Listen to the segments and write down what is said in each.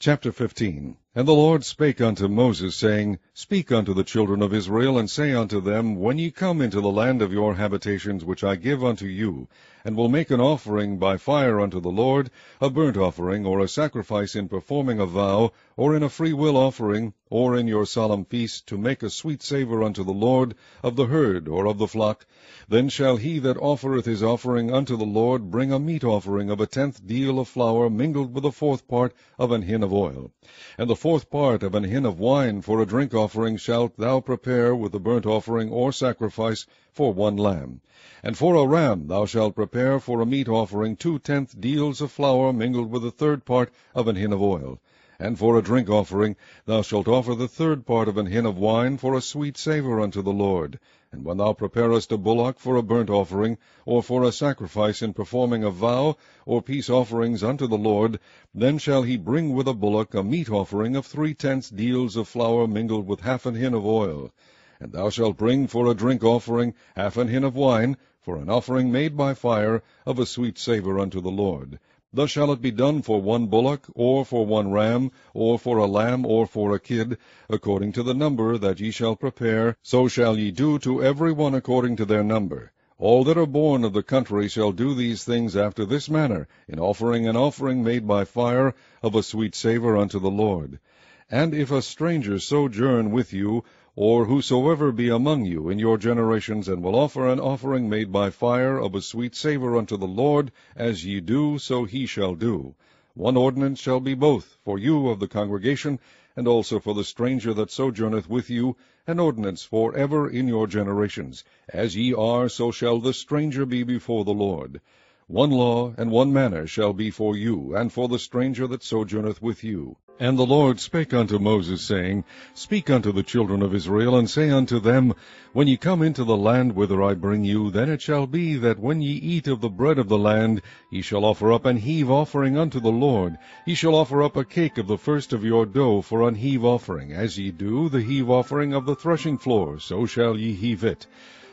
Chapter 15. And the Lord spake unto Moses, saying, Speak unto the children of Israel, and say unto them, When ye come into the land of your habitations, which I give unto you, and will make an offering by fire unto the Lord, a burnt offering, or a sacrifice in performing a vow, or in a freewill offering, or in your solemn feast, to make a sweet savour unto the Lord, of the herd or of the flock, then shall he that offereth his offering unto the Lord bring a meat offering of a 10th deal of flour mingled with a 4th part of an hin of oil. And the 4th part of an hin of wine for a drink offering shalt thou prepare with the burnt offering or sacrifice for 1 lamb. And for a ram thou shalt prepare for a meat offering 2 10th deals of flour mingled with the 3rd part of an hin of oil. And for a drink offering thou shalt offer the 3rd part of an hin of wine for a sweet savour unto the Lord. And when thou preparest a bullock for a burnt offering, or for a sacrifice in performing a vow, or peace offerings unto the Lord, then shall he bring with a bullock a meat offering of 3/10 deals of flour mingled with half an hin of oil. And thou shalt bring for a drink offering half an hin of wine, for an offering made by fire of a sweet savour unto the Lord. Thus shall it be done for 1 bullock, or for 1 ram, or for a lamb, or for a kid, according to the number that ye shall prepare, so shall ye do to every one according to their number. All that are born of the country shall do these things after this manner, in offering an offering made by fire of a sweet savour unto the Lord. And if a stranger sojourn with you, or whosoever be among you in your generations, and will offer an offering made by fire of a sweet savour unto the Lord, as ye do, so he shall do. 1 ordinance shall be both for you of the congregation, and also for the stranger that sojourneth with you, an ordinance for ever in your generations. As ye are, so shall the stranger be before the Lord. 1 law and 1 manner shall be for you, and for the stranger that sojourneth with you. And the Lord spake unto Moses, saying, Speak unto the children of Israel, and say unto them, When ye come into the land whither I bring you, then it shall be that when ye eat of the bread of the land, ye shall offer up an heave offering unto the Lord. Ye shall offer up a cake of the first of your dough for an heave offering, as ye do the heave offering of the threshing floor, so shall ye heave it.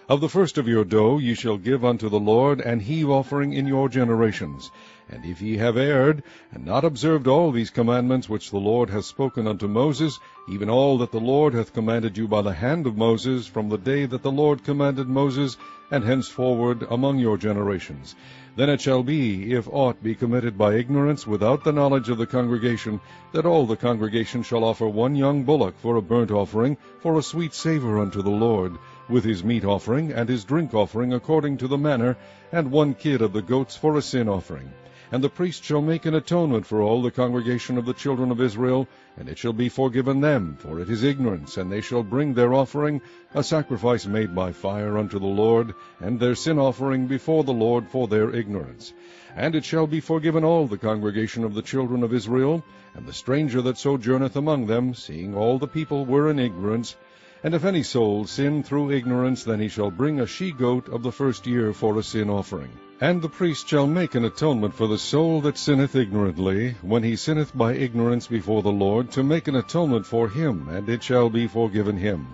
Of the first of your dough ye shall give unto the Lord an heave offering in your generations. And if ye have erred, and not observed all these commandments which the Lord hath spoken unto Moses, even all that the Lord hath commanded you by the hand of Moses, from the day that the Lord commanded Moses, and henceforward among your generations, then it shall be, if aught be committed by ignorance without the knowledge of the congregation, that all the congregation shall offer 1 young bullock for a burnt offering, for a sweet savour unto the Lord, with his meat offering and his drink offering according to the manner, and 1 kid of the goats for a sin offering. And the priest shall make an atonement for all the congregation of the children of Israel, and it shall be forgiven them, for it is ignorance, and they shall bring their offering, a sacrifice made by fire unto the Lord, and their sin offering before the Lord for their ignorance. And it shall be forgiven all the congregation of the children of Israel, and the stranger that sojourneth among them, seeing all the people were in ignorance. And if any soul sin through ignorance, then he shall bring a she-goat of the first year for a sin offering. And the priest shall make an atonement for the soul that sinneth ignorantly, when he sinneth by ignorance before the Lord, to make an atonement for him, and it shall be forgiven him.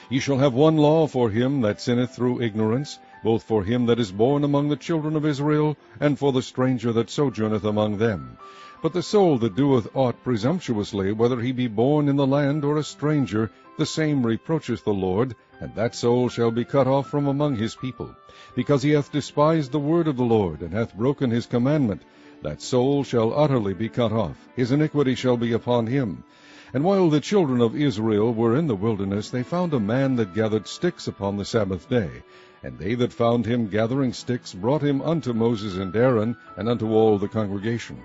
Ye shall have 1 law for him that sinneth through ignorance, both for him that is born among the children of Israel, and for the stranger that sojourneth among them. But the soul that doeth aught presumptuously, whether he be born in the land or a stranger, the same reproacheth the Lord, and that soul shall be cut off from among his people. Because he hath despised the word of the Lord, and hath broken his commandment, that soul shall utterly be cut off. His iniquity shall be upon him. And while the children of Israel were in the wilderness, they found a man that gathered sticks upon the Sabbath day. And they that found him gathering sticks brought him unto Moses and Aaron, and unto all the congregation.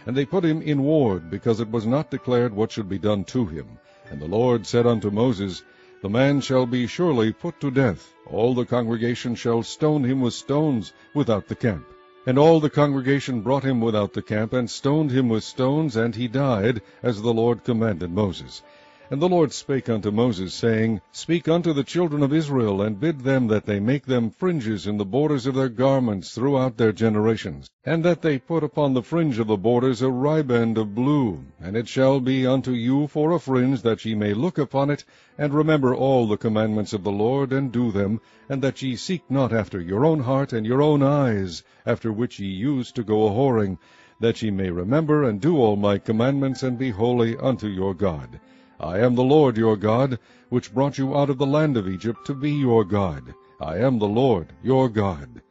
And they put him in ward, because it was not declared what should be done to him. And the Lord said unto Moses, The man shall be surely put to death. All the congregation shall stone him with stones without the camp. And all the congregation brought him without the camp, and stoned him with stones, and he died, as the Lord commanded Moses. And the Lord spake unto Moses, saying, Speak unto the children of Israel, and bid them that they make them fringes in the borders of their garments throughout their generations, and that they put upon the fringe of the borders a riband of blue. And it shall be unto you for a fringe, that ye may look upon it, and remember all the commandments of the Lord, and do them, and that ye seek not after your own heart and your own eyes, after which ye used to go a-whoring, that ye may remember and do all my commandments, and be holy unto your God. I am the Lord your God, which brought you out of the land of Egypt to be your God. I am the Lord your God.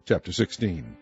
Chapter 16.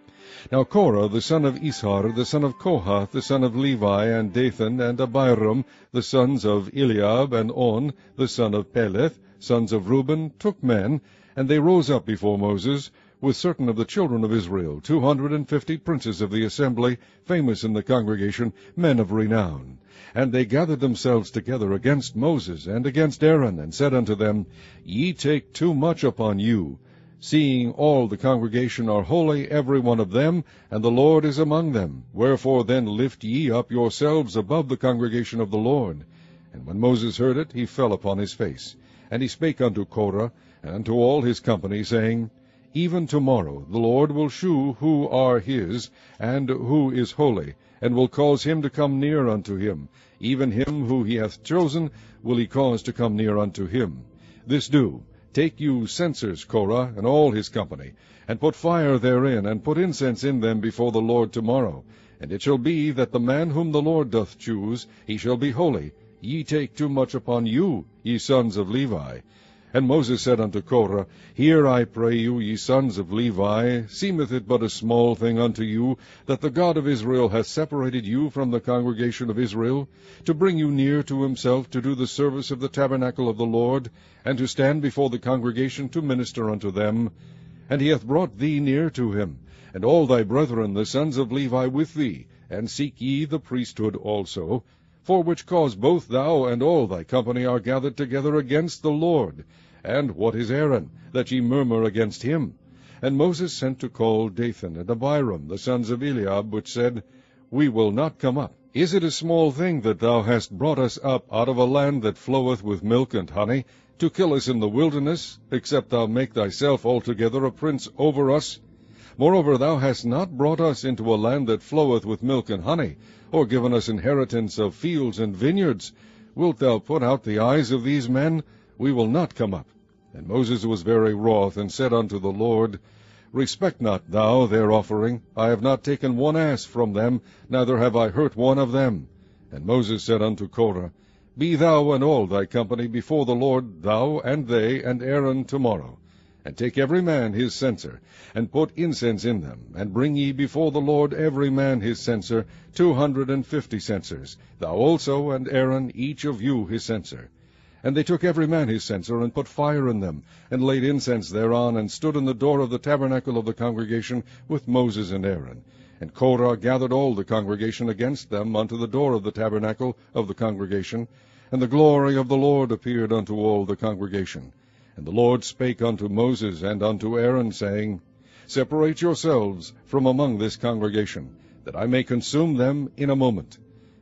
Now Korah the son of Ishar, the son of Kohath, the son of Levi, and Dathan, and Abiram, the sons of Eliab, and On, the son of Peleth, sons of Reuben, took men, and they rose up before Moses, with certain of the children of Israel, 250 princes of the assembly, famous in the congregation, men of renown. And they gathered themselves together against Moses and against Aaron, and said unto them, Ye take too much upon you, seeing all the congregation are holy, every one of them, and the Lord is among them. Wherefore then lift ye up yourselves above the congregation of the Lord. And when Moses heard it, he fell upon his face. And he spake unto Korah, and unto all his company, saying, Even tomorrow the Lord will shew who are his, and who is holy, and will cause him to come near unto him. Even him who he hath chosen will he cause to come near unto him. This do. Take you censers, Korah, and all his company, and put fire therein, and put incense in them before the Lord tomorrow. And it shall be that the man whom the Lord doth choose, he shall be holy. Ye take too much upon you, ye sons of Levi. And Moses said unto Korah, Hear, I pray you, ye sons of Levi, seemeth it but a small thing unto you, that the God of Israel hath separated you from the congregation of Israel, to bring you near to himself, to do the service of the tabernacle of the Lord, and to stand before the congregation to minister unto them? And he hath brought thee near to him, and all thy brethren the sons of Levi with thee, and seek ye the priesthood also, for which cause both thou and all thy company are gathered together against the Lord. And what is Aaron, that ye murmur against him? And Moses sent to call Dathan and Abiram, the sons of Eliab, which said, We will not come up. Is it a small thing that thou hast brought us up out of a land that floweth with milk and honey, to kill us in the wilderness, except thou make thyself altogether a prince over us? Moreover, thou hast not brought us into a land that floweth with milk and honey, or given us inheritance of fields and vineyards. Wilt thou put out the eyes of these men? We will not come up. And Moses was very wroth, and said unto the Lord, Respect not thou their offering. I have not taken one ass from them, neither have I hurt one of them. And Moses said unto Korah, Be thou and all thy company before the Lord, thou and they and Aaron tomorrow. And take every man his censer, and put incense in them, and bring ye before the Lord every man his censer, 250 censers, thou also and Aaron, each of you his censer. And they took every man his censer, and put fire in them, and laid incense thereon, and stood in the door of the tabernacle of the congregation with Moses and Aaron. And Korah gathered all the congregation against them unto the door of the tabernacle of the congregation, and the glory of the Lord appeared unto all the congregation. And the Lord spake unto Moses and unto Aaron, saying, Separate yourselves from among this congregation, that I may consume them in a moment.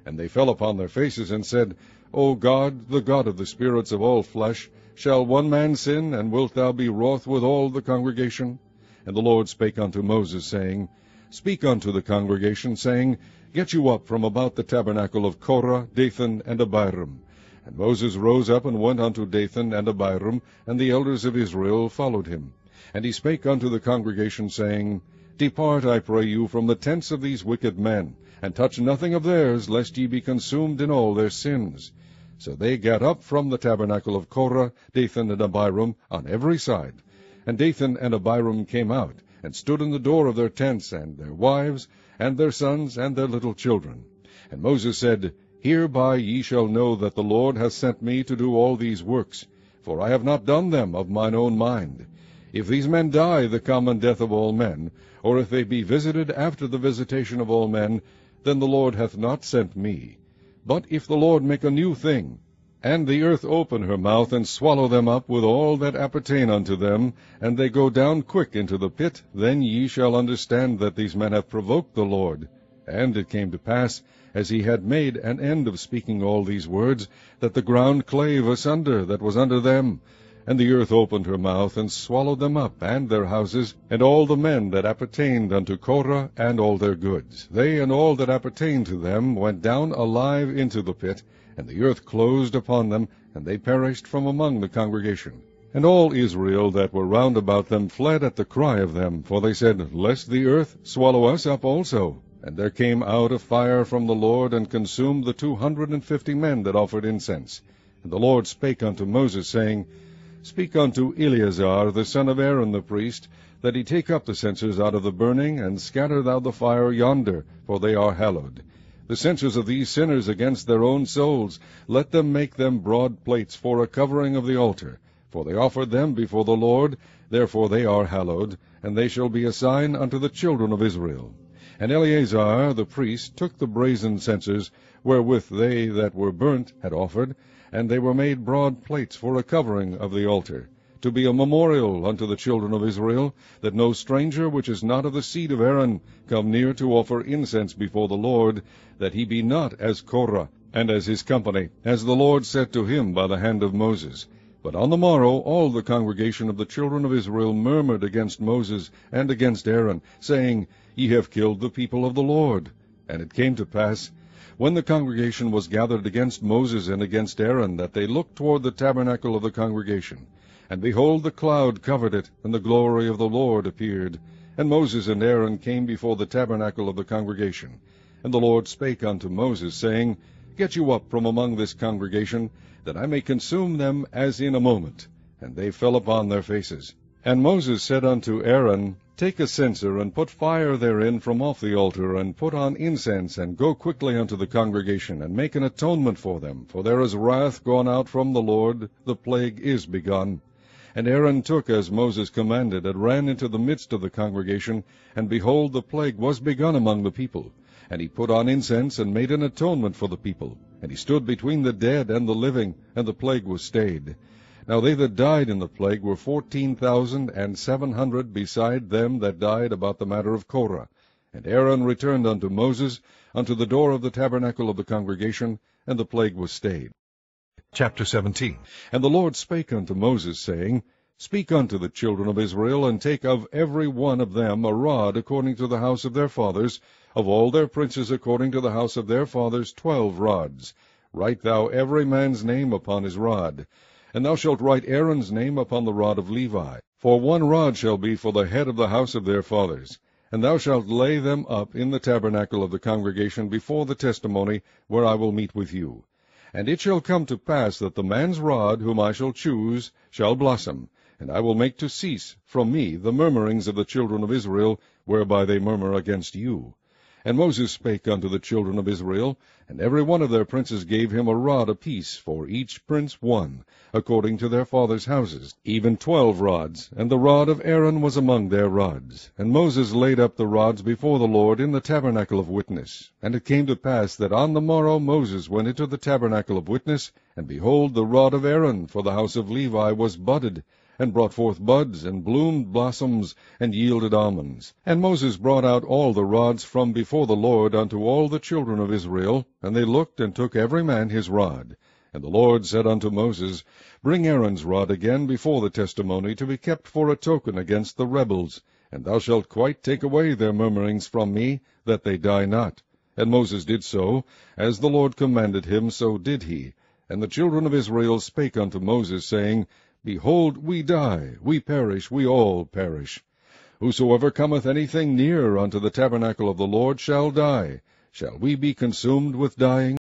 And they fell upon their faces, and said, O God, the God of the spirits of all flesh, shall one man sin, and wilt thou be wroth with all the congregation? And the Lord spake unto Moses, saying, Speak unto the congregation, saying, Get you up from about the tabernacle of Korah, Dathan, and Abiram. And Moses rose up and went unto Dathan and Abiram, and the elders of Israel followed him. And he spake unto the congregation, saying, Depart, I pray you, from the tents of these wicked men, and touch nothing of theirs, lest ye be consumed in all their sins. So they gat up from the tabernacle of Korah, Dathan, and Abiram, on every side. And Dathan and Abiram came out, and stood in the door of their tents, and their wives, and their sons, and their little children. And Moses said, Hereby ye shall know that the Lord hath sent me to do all these works, for I have not done them of mine own mind. If these men die the common death of all men, or if they be visited after the visitation of all men, then the Lord hath not sent me. But if the Lord make a new thing, and the earth open her mouth, and swallow them up with all that appertain unto them, and they go down quick into the pit, then ye shall understand that these men have provoked the Lord. And it came to pass, as he had made an end of speaking all these words, that the ground clave asunder that was under them, and the earth opened her mouth, and swallowed them up, and their houses, and all the men that appertained unto Korah, and all their goods. They and all that appertained to them went down alive into the pit, and the earth closed upon them, and they perished from among the congregation. And all Israel that were round about them fled at the cry of them, for they said, Lest the earth swallow us up also. And there came out a fire from the Lord, and consumed the 250 men that offered incense. And the Lord spake unto Moses, saying, Speak unto Eleazar the son of Aaron the priest, that he take up the censers out of the burning, and scatter thou the fire yonder, for they are hallowed. The censers of these sinners against their own souls, let them make them broad plates for a covering of the altar. For they offered them before the Lord, therefore they are hallowed, and they shall be a sign unto the children of Israel. And Eleazar the priest took the brazen censers, wherewith they that were burnt had offered, and they were made broad plates for a covering of the altar, to be a memorial unto the children of Israel, that no stranger which is not of the seed of Aaron come near to offer incense before the Lord, that he be not as Korah, and as his company, as the Lord said to him by the hand of Moses. But on the morrow all the congregation of the children of Israel murmured against Moses and against Aaron, saying, Ye have killed the people of the Lord. And it came to pass, when the congregation was gathered against Moses and against Aaron, that they looked toward the tabernacle of the congregation. And behold, the cloud covered it, and the glory of the Lord appeared. And Moses and Aaron came before the tabernacle of the congregation. And the Lord spake unto Moses, saying, Get you up from among this congregation, that I may consume them as in a moment. And they fell upon their faces. And Moses said unto Aaron, Take a censer, and put fire therein from off the altar, and put on incense, and go quickly unto the congregation, and make an atonement for them. For there is wrath gone out from the Lord, the plague is begun. And Aaron took as Moses commanded, and ran into the midst of the congregation, and behold, the plague was begun among the people. And he put on incense, and made an atonement for the people. And he stood between the dead and the living, and the plague was stayed. Now they that died in the plague were 14,700, beside them that died about the matter of Korah. And Aaron returned unto Moses, unto the door of the tabernacle of the congregation, and the plague was stayed. Chapter 17. And the Lord spake unto Moses, saying, Speak unto the children of Israel, and take of every one of them a rod according to the house of their fathers, of all their princes according to the house of their fathers 12 rods. Write thou every man's name upon his rod. And thou shalt write Aaron's name upon the rod of Levi. For 1 rod shall be for the head of the house of their fathers. And thou shalt lay them up in the tabernacle of the congregation before the testimony, where I will meet with you. And it shall come to pass that the man's rod, whom I shall choose, shall blossom, and I will make to cease from me the murmurings of the children of Israel, whereby they murmur against you. And Moses spake unto the children of Israel, and every one of their princes gave him a rod apiece, for each prince 1, according to their fathers' houses, even 12 rods, and the rod of Aaron was among their rods. And Moses laid up the rods before the Lord in the tabernacle of witness. And it came to pass that on the morrow Moses went into the tabernacle of witness, and behold, the rod of Aaron for the house of Levi was budded, and brought forth buds, and bloomed blossoms, and yielded almonds. And Moses brought out all the rods from before the Lord unto all the children of Israel, and they looked, and took every man his rod. And the Lord said unto Moses, Bring Aaron's rod again before the testimony, to be kept for a token against the rebels, and thou shalt quite take away their murmurings from me, that they die not. And Moses did so, as the Lord commanded him, so did he. And the children of Israel spake unto Moses, saying, Behold, we die, we perish, we all perish. Whosoever cometh anything near unto the tabernacle of the Lord shall die. Shall we be consumed with dying?